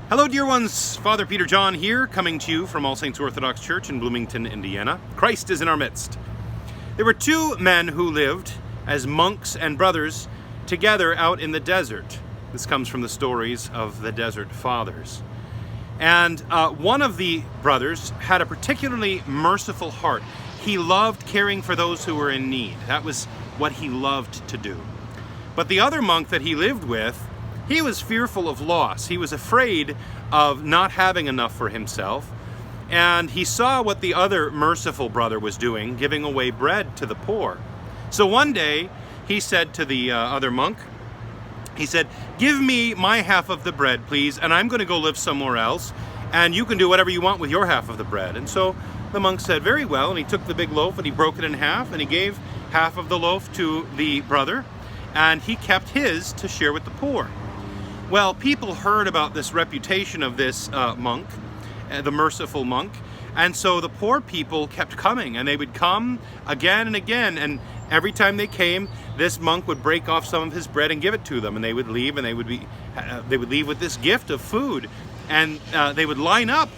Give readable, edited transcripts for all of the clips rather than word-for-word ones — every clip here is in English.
Hello dear ones, Father Peter John here, coming to you from All Saints Orthodox Church in Bloomington, Indiana. Christ is in our midst. There were two men who lived as monks and brothers together out in the desert. This comes from the stories of the Desert Fathers. And one of the brothers had a particularly merciful heart. He loved caring for those who were in need. That was what he loved to do. But the other monk that he lived with, he was fearful of loss. He was afraid of not having enough for himself. And he saw what the other merciful brother was doing, giving away bread to the poor. So one day, he said to the other monk, he said, "Give me my half of the bread, please, and I'm going to go live somewhere else, and you can do whatever you want with your half of the bread." And so the monk said, "Very well," and he took the big loaf and he broke it in half, and he gave half of the loaf to the brother, and he kept his to share with the poor. Well, people heard about this reputation of this monk, the merciful monk, and so the poor people kept coming, and they would come again and again, and every time they came, this monk would break off some of his bread and give it to them, and they would leave, and they would leave with this gift of food, and they would line up,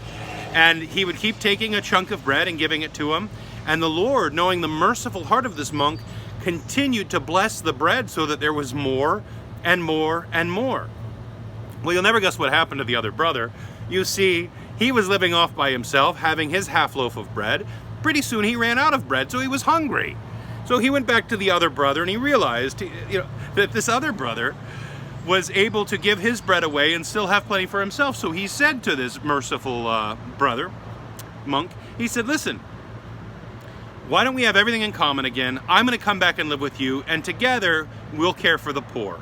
and he would keep taking a chunk of bread and giving it to them, and the Lord, knowing the merciful heart of this monk, continued to bless the bread so that there was more and more and more. Well, you'll never guess what happened to the other brother. You see, he was living off by himself, having his half loaf of bread. Pretty soon he ran out of bread, so he was hungry. So he went back to the other brother, and he realized that this other brother was able to give his bread away and still have plenty for himself. So he said to this merciful brother, monk, he said, "Listen, why don't we have everything in common again? I'm going to come back and live with you, and together we'll care for the poor."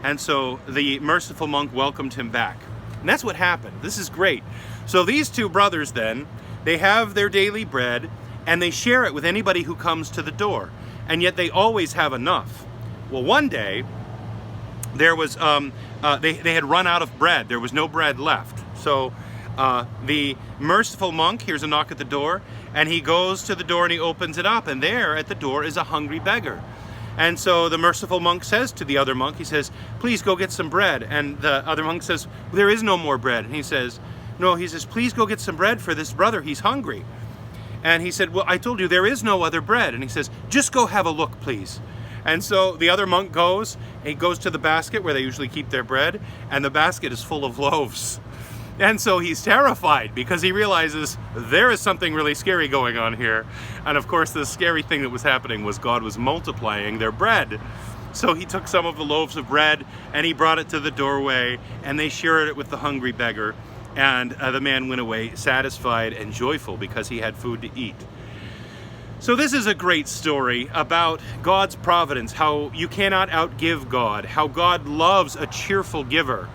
And so the merciful monk welcomed him back. And that's what happened. This is great. So these two brothers then, they have their daily bread, and they share it with anybody who comes to the door. And yet they always have enough. Well, one day, there was they had run out of bread. There was no bread left. So the merciful monk hears a knock at the door, and he goes to the door and he opens it up, and there at the door is a hungry beggar. And so the merciful monk says to the other monk, he says, "Please go get some bread." And the other monk says, "There is no more bread." And he says, "Please go get some bread for this brother, he's hungry." And he said, "Well, I told you there is no other bread." And he says, "Just go have a look, please." And so the other monk goes, and he goes to the basket where they usually keep their bread, and the basket is full of loaves. And so he's terrified because he realizes there is something really scary going on here. And of course, the scary thing that was happening was God was multiplying their bread. So he took some of the loaves of bread and he brought it to the doorway, and they shared it with the hungry beggar. And the man went away satisfied and joyful because he had food to eat. So this is a great story about God's providence, how you cannot outgive God, how God loves a cheerful giver.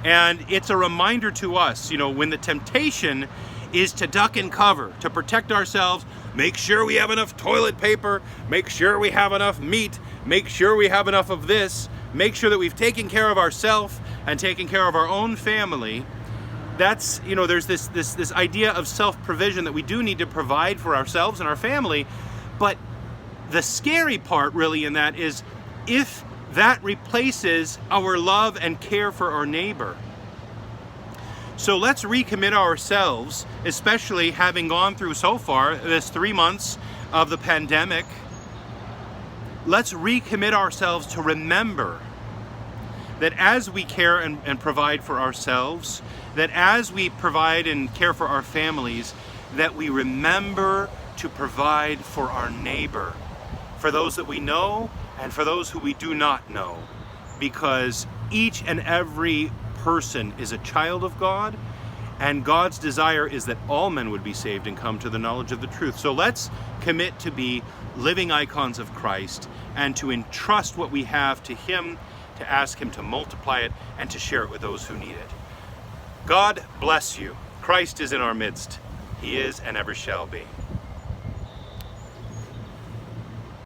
And it's a reminder to us, when the temptation is to duck and cover, to protect ourselves, make sure we have enough toilet paper, make sure we have enough meat, make sure we have enough of this, make sure that we've taken care of ourselves and taken care of our own family. That's, there's this idea of self-provision that we do need to provide for ourselves and our family. But the scary part really in that is if that replaces our love and care for our neighbor. So let's recommit ourselves, especially having gone through so far this 3 months of the pandemic. Let's recommit ourselves to remember that as we care and provide for ourselves, that as we provide and care for our families, that we remember to provide for our neighbor, for those that we know and for those who we do not know, because each and every person is a child of God, and God's desire is that all men would be saved and come to the knowledge of the truth. So let's commit to be living icons of Christ and to entrust what we have to Him, to ask Him to multiply it and to share it with those who need it. God bless you. Christ is in our midst. He is and ever shall be.